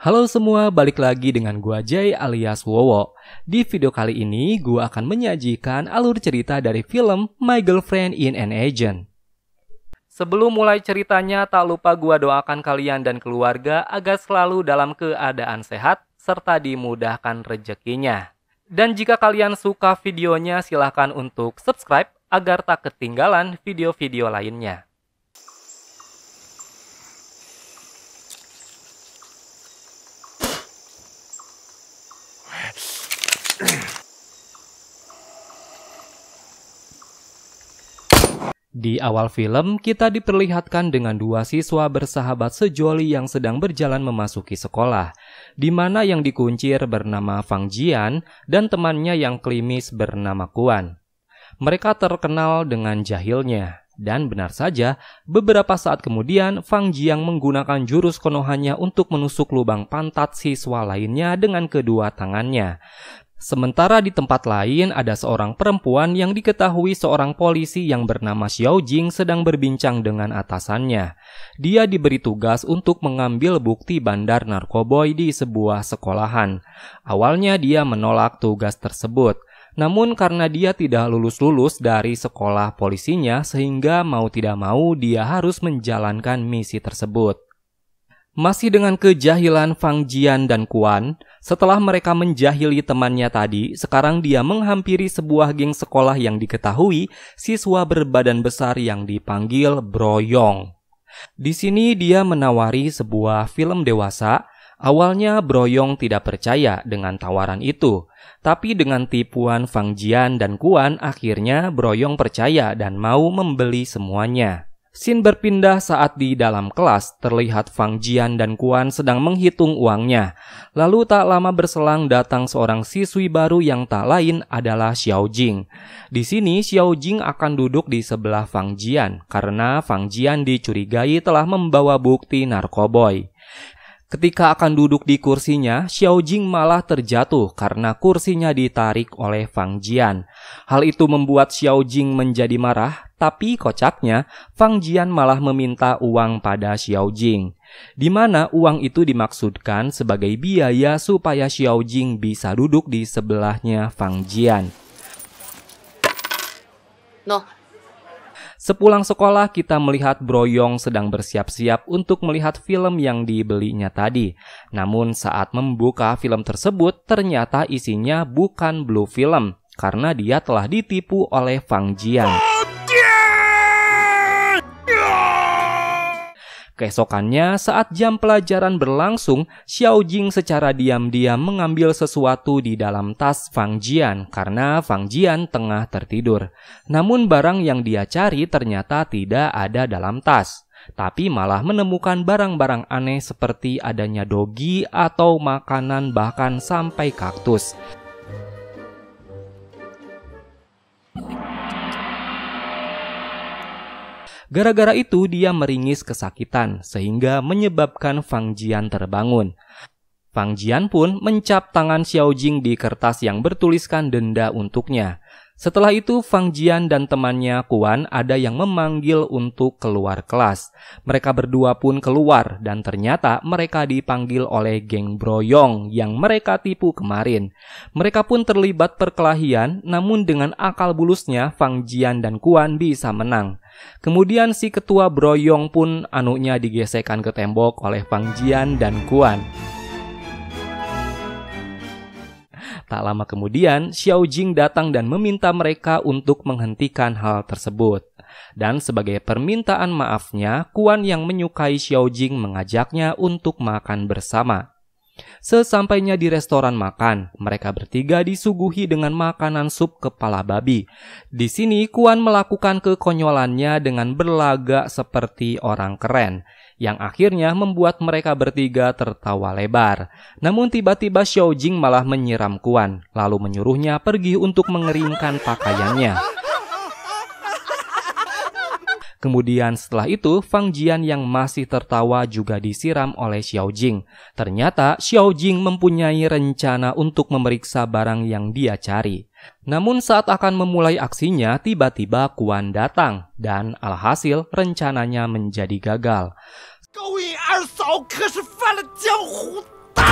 Halo semua, balik lagi dengan gua Jay alias Wowo. Di video kali ini, gua akan menyajikan alur cerita dari film My Girlfriend in an Agent. Sebelum mulai ceritanya, tak lupa gua doakan kalian dan keluarga agar selalu dalam keadaan sehat, serta dimudahkan rezekinya. Dan jika kalian suka videonya, silahkan untuk subscribe agar tak ketinggalan video-video lainnya. Di awal film, kita diperlihatkan dengan dua siswa bersahabat sejoli yang sedang berjalan memasuki sekolah, di mana yang dikuncir bernama Fang Jian dan temannya yang klimis bernama Kuan. Mereka terkenal dengan jahilnya, dan benar saja, beberapa saat kemudian Fang Jian menggunakan jurus Konohanya untuk menusuk lubang pantat siswa lainnya dengan kedua tangannya. Sementara di tempat lain ada seorang perempuan yang diketahui seorang polisi yang bernama Xiao Jing sedang berbincang dengan atasannya. Dia diberi tugas untuk mengambil bukti bandar narkoboy di sebuah sekolahan. Awalnya dia menolak tugas tersebut. Namun karena dia tidak lulus-lulus dari sekolah polisinya sehingga mau tidak mau dia harus menjalankan misi tersebut. Masih dengan kejahilan Fang Jian dan Kuan, setelah mereka menjahili temannya tadi, sekarang dia menghampiri sebuah geng sekolah yang diketahui siswa berbadan besar yang dipanggil Bro Yong. Di sini dia menawari sebuah film dewasa. Awalnya Bro Yong tidak percaya dengan tawaran itu, tapi dengan tipuan Fang Jian dan Kuan, akhirnya Bro Yong percaya dan mau membeli semuanya. Scene berpindah saat di dalam kelas, terlihat Fang Jian dan Kuan sedang menghitung uangnya. Lalu tak lama berselang datang seorang siswi baru yang tak lain adalah Xiao Jing. Di sini Xiao Jing akan duduk di sebelah Fang Jian, karena Fang Jian dicurigai telah membawa bukti narkoboy. Ketika akan duduk di kursinya, Xiao Jing malah terjatuh karena kursinya ditarik oleh Fang Jian. Hal itu membuat Xiao Jing menjadi marah, tapi kocaknya Fang Jian malah meminta uang pada Xiao Jing, di mana uang itu dimaksudkan sebagai biaya supaya Xiao Jing bisa duduk di sebelahnya Fang Jian. Sepulang sekolah, kita melihat Bro Yong sedang bersiap-siap untuk melihat film yang dibelinya tadi. Namun saat membuka film tersebut, ternyata isinya bukan blue film, karena dia telah ditipu oleh Fang Jian. Keesokannya, saat jam pelajaran berlangsung, Xiao Jing secara diam-diam mengambil sesuatu di dalam tas Fang Jian karena Fang Jian tengah tertidur. Namun barang yang dia cari ternyata tidak ada dalam tas, tapi malah menemukan barang-barang aneh seperti adanya dogi atau makanan bahkan sampai kaktus. Gara-gara itu dia meringis kesakitan sehingga menyebabkan Fang Jian terbangun. Fang Jian pun mencap tangan Xiao Jing di kertas yang bertuliskan denda untuknya. Setelah itu Fang Jian dan temannya Kuan ada yang memanggil untuk keluar kelas. Mereka berdua pun keluar dan ternyata mereka dipanggil oleh geng Bro Yong yang mereka tipu kemarin. Mereka pun terlibat perkelahian, namun dengan akal bulusnya Fang Jian dan Kuan bisa menang. Kemudian si ketua Bro Yong pun anunya digesekkan ke tembok oleh Fang Jian dan Kuan. Tak lama kemudian, Xiao Jing datang dan meminta mereka untuk menghentikan hal tersebut. Dan sebagai permintaan maafnya, Kuan yang menyukai Xiao Jing mengajaknya untuk makan bersama. Sesampainya di restoran makan, mereka bertiga disuguhi dengan makanan sup kepala babi. Di sini Kuan melakukan kekonyolannya dengan berlagak seperti orang keren, yang akhirnya membuat mereka bertiga tertawa lebar. Namun tiba-tiba Xiao Jing malah menyiram Kuan, lalu menyuruhnya pergi untuk mengeringkan pakaiannya. Kemudian setelah itu, Fang Jian yang masih tertawa juga disiram oleh Xiao Jing. Ternyata Xiao Jing mempunyai rencana untuk memeriksa barang yang dia cari. Namun saat akan memulai aksinya, tiba-tiba Kuan datang dan alhasil rencananya menjadi gagal. 勾引二嫂可是犯了江湖大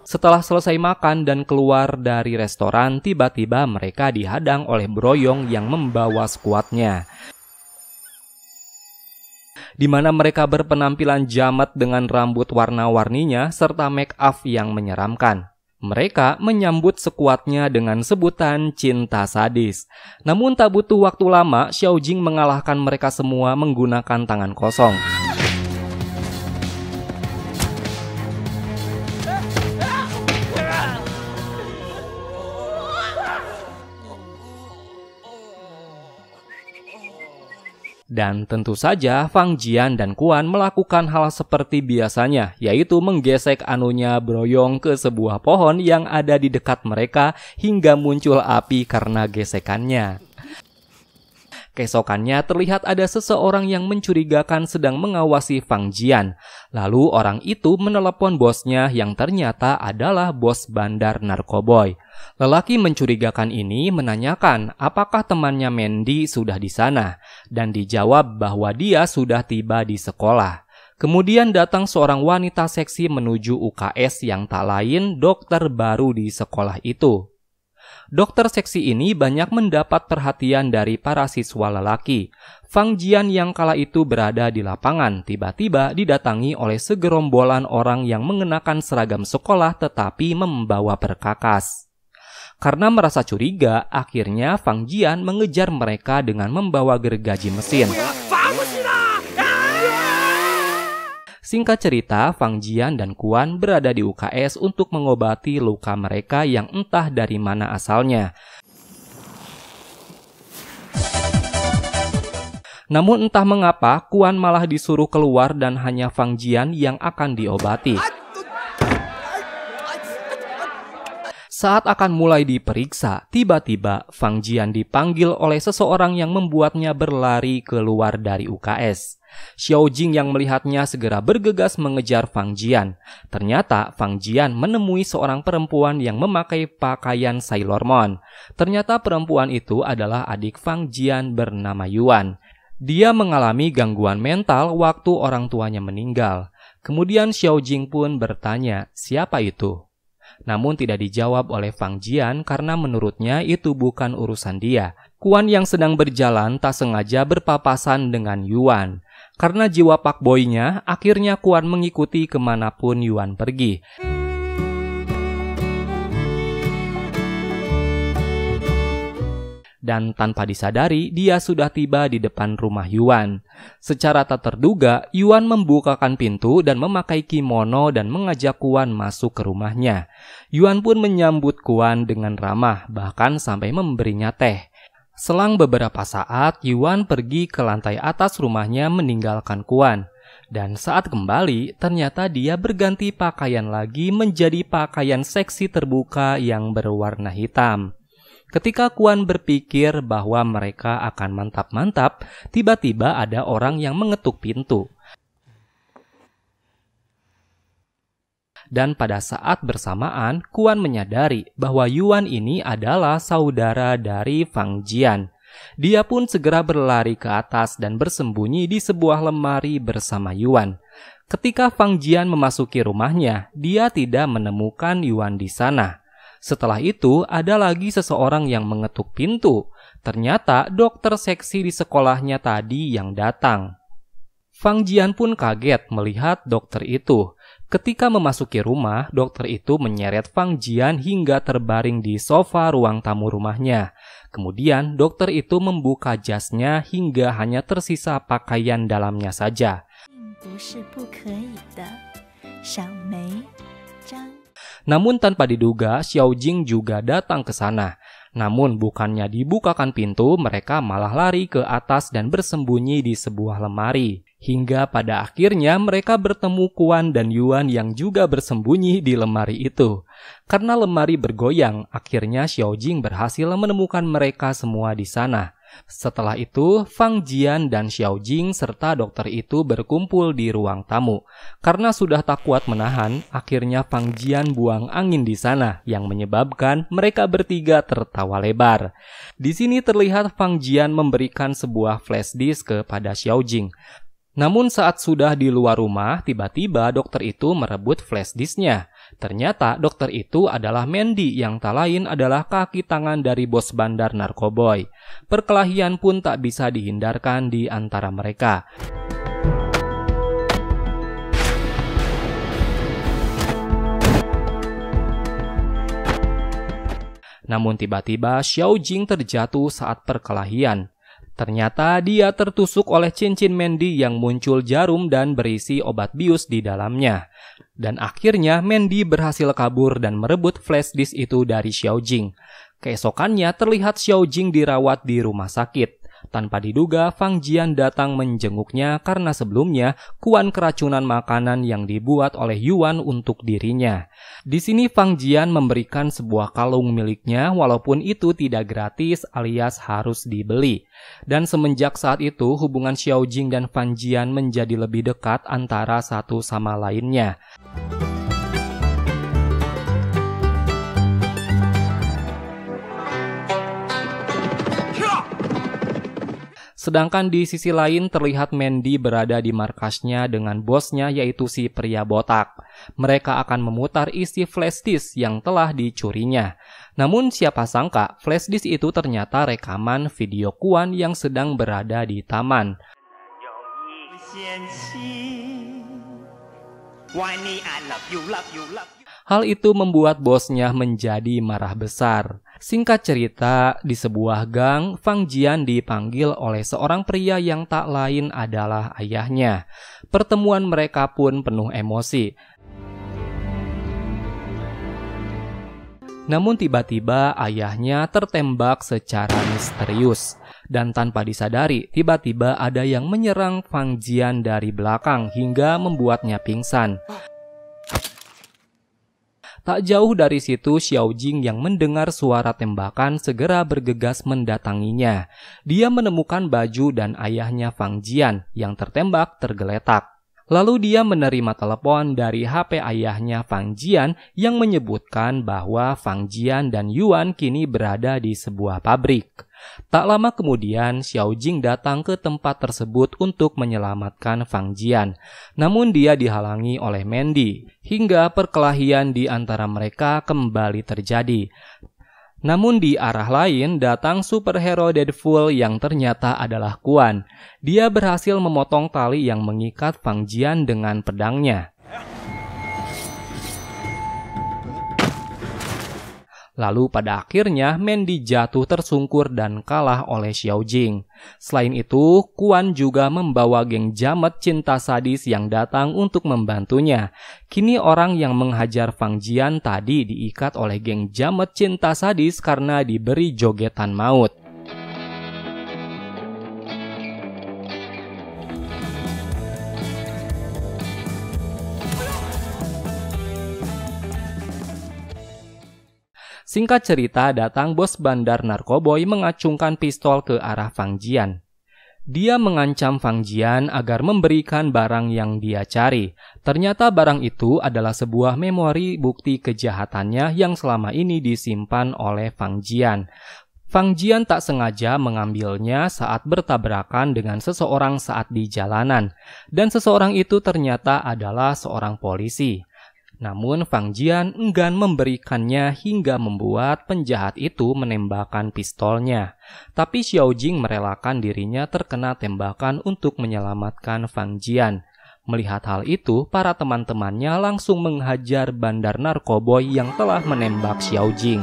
Setelah selesai makan dan keluar dari restoran, tiba-tiba mereka dihadang oleh Broyong yang membawa skuadnya, di mana mereka berpenampilan jamet dengan rambut warna-warninya serta make up yang menyeramkan. Mereka menyambut skuadnya dengan sebutan cinta sadis. Namun tak butuh waktu lama, Xiao Jing mengalahkan mereka semua menggunakan tangan kosong. Dan tentu saja Fang Jian dan Kuan melakukan hal seperti biasanya, yaitu menggesek anunya Broyong ke sebuah pohon yang ada di dekat mereka hingga muncul api karena gesekannya. Keesokannya terlihat ada seseorang yang mencurigakan sedang mengawasi Fang Jian. Lalu orang itu menelepon bosnya yang ternyata adalah bos bandar narkoboy. Lelaki mencurigakan ini menanyakan apakah temannya Mandy sudah di sana, dan dijawab bahwa dia sudah tiba di sekolah. Kemudian datang seorang wanita seksi menuju UKS yang tak lain dokter baru di sekolah itu. Dokter seksi ini banyak mendapat perhatian dari para siswa lelaki. Fang Jian yang kala itu berada di lapangan tiba-tiba didatangi oleh segerombolan orang yang mengenakan seragam sekolah tetapi membawa perkakas. Karena merasa curiga, akhirnya Fang Jian mengejar mereka dengan membawa gergaji mesin. Singkat cerita, Fang Jian dan Kuan berada di UKS untuk mengobati luka mereka yang entah dari mana asalnya. Namun entah mengapa, Kuan malah disuruh keluar dan hanya Fang Jian yang akan diobati. Saat akan mulai diperiksa, tiba-tiba Fang Jian dipanggil oleh seseorang yang membuatnya berlari keluar dari UKS. Xiao Jing yang melihatnya segera bergegas mengejar Fang Jian. Ternyata Fang Jian menemui seorang perempuan yang memakai pakaian Sailor Moon. Ternyata perempuan itu adalah adik Fang Jian bernama Yuan. Dia mengalami gangguan mental waktu orang tuanya meninggal. Kemudian Xiao Jing pun bertanya, siapa itu? Namun tidak dijawab oleh Fang Jian karena menurutnya itu bukan urusan dia. Kuan yang sedang berjalan tak sengaja berpapasan dengan Yuan. Karena jiwa fuckboy-nya, akhirnya Kuan mengikuti kemanapun Yuan pergi. Dan tanpa disadari, dia sudah tiba di depan rumah Yuan. Secara tak terduga, Yuan membukakan pintu dan memakai kimono dan mengajak Kuan masuk ke rumahnya. Yuan pun menyambut Kuan dengan ramah, bahkan sampai memberinya teh. Selang beberapa saat, Yuan pergi ke lantai atas rumahnya meninggalkan Kuan. Dan saat kembali, ternyata dia berganti pakaian lagi menjadi pakaian seksi terbuka yang berwarna hitam. Ketika Kuan berpikir bahwa mereka akan mantap-mantap, tiba-tiba ada orang yang mengetuk pintu. Dan pada saat bersamaan, Kuan menyadari bahwa Yuan ini adalah saudara dari Fang Jian. Dia pun segera berlari ke atas dan bersembunyi di sebuah lemari bersama Yuan. Ketika Fang Jian memasuki rumahnya, dia tidak menemukan Yuan di sana. Setelah itu, ada lagi seseorang yang mengetuk pintu. Ternyata dokter seksi di sekolahnya tadi yang datang. Fang Jian pun kaget melihat dokter itu. Ketika memasuki rumah, dokter itu menyeret Fang Jian hingga terbaring di sofa ruang tamu rumahnya. Kemudian, dokter itu membuka jasnya hingga hanya tersisa pakaian dalamnya saja. Namun tanpa diduga, Xiao Jing juga datang ke sana. Namun bukannya dibukakan pintu, mereka malah lari ke atas dan bersembunyi di sebuah lemari. Hingga pada akhirnya mereka bertemu Kuan dan Yuan yang juga bersembunyi di lemari itu. Karena lemari bergoyang, akhirnya Xiao Jing berhasil menemukan mereka semua di sana. Setelah itu, Fang Jian dan Xiao Jing serta dokter itu berkumpul di ruang tamu. Karena sudah tak kuat menahan, akhirnya Fang Jian buang angin di sana yang menyebabkan mereka bertiga tertawa lebar. Di sini terlihat Fang Jian memberikan sebuah flash disk kepada Xiao Jing. Namun saat sudah di luar rumah, tiba-tiba dokter itu merebut flash disknya. Ternyata dokter itu adalah Mandy yang tak lain adalah kaki tangan dari bos bandar narkoboy. Perkelahian pun tak bisa dihindarkan di antara mereka. Namun tiba-tiba Xiao Jing terjatuh saat perkelahian. Ternyata dia tertusuk oleh cincin Mandy yang muncul jarum dan berisi obat bius di dalamnya. Dan akhirnya Mandy berhasil kabur dan merebut flash disk itu dari Xiao Jing. Keesokannya terlihat Xiao Jing dirawat di rumah sakit. Tanpa diduga, Fang Jian datang menjenguknya karena sebelumnya Kuan keracunan makanan yang dibuat oleh Yuan untuk dirinya. Di sini Fang Jian memberikan sebuah kalung miliknya walaupun itu tidak gratis alias harus dibeli. Dan semenjak saat itu hubungan Xiao Jing dan Fang Jian menjadi lebih dekat antara satu sama lainnya. Sedangkan di sisi lain terlihat Mandy berada di markasnya dengan bosnya yaitu si pria botak. Mereka akan memutar isi flash disk yang telah dicurinya. Namun siapa sangka flash disk itu ternyata rekaman video Kuan yang sedang berada di taman. Hal itu membuat bosnya menjadi marah besar. Singkat cerita, di sebuah gang, Fang Jian dipanggil oleh seorang pria yang tak lain adalah ayahnya. Pertemuan mereka pun penuh emosi. Namun tiba-tiba ayahnya tertembak secara misterius. Dan tanpa disadari, tiba-tiba ada yang menyerang Fang Jian dari belakang hingga membuatnya pingsan. Tak jauh dari situ, Xiao Jing yang mendengar suara tembakan segera bergegas mendatanginya. Dia menemukan baju dan ayahnya Fang Jian yang tertembak tergeletak. Lalu dia menerima telepon dari HP ayahnya Fang Jian yang menyebutkan bahwa Fang Jian dan Yuan kini berada di sebuah pabrik. Tak lama kemudian, Xiao Jing datang ke tempat tersebut untuk menyelamatkan Fang Jian. Namun dia dihalangi oleh Mandy, hingga perkelahian di antara mereka kembali terjadi. Namun di arah lain datang superhero Deadpool yang ternyata adalah Kuan. Dia berhasil memotong tali yang mengikat Fang Jian dengan pedangnya. Lalu pada akhirnya Mandy jatuh tersungkur dan kalah oleh Xiao Jing. Selain itu, Kuan juga membawa geng jamet cinta sadis yang datang untuk membantunya. Kini orang yang menghajar Fang Jian tadi diikat oleh geng jamet cinta sadis karena diberi jogetan maut. Singkat cerita, datang bos bandar narkoboy mengacungkan pistol ke arah Fang Jian. Dia mengancam Fang Jian agar memberikan barang yang dia cari. Ternyata barang itu adalah sebuah memori bukti kejahatannya yang selama ini disimpan oleh Fang Jian. Fang Jian tak sengaja mengambilnya saat bertabrakan dengan seseorang saat di jalanan. Dan seseorang itu ternyata adalah seorang polisi. Namun Fang Jian enggan memberikannya hingga membuat penjahat itu menembakkan pistolnya. Tapi Xiao Jing merelakan dirinya terkena tembakan untuk menyelamatkan Fang Jian. Melihat hal itu, para teman-temannya langsung menghajar bandar narkoboy yang telah menembak Xiao Jing.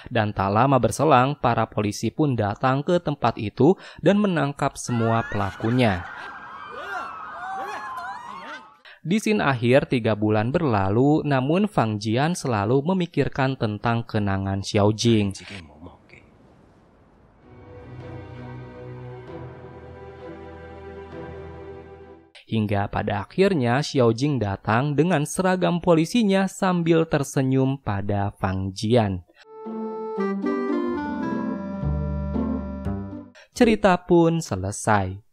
Dan tak lama berselang, para polisi pun datang ke tempat itu dan menangkap semua pelakunya. Di scene akhir 3 bulan berlalu, namun Fang Jian selalu memikirkan tentang kenangan Xiao Jing. Hingga pada akhirnya Xiao Jing datang dengan seragam polisinya sambil tersenyum pada Fang Jian. Cerita pun selesai.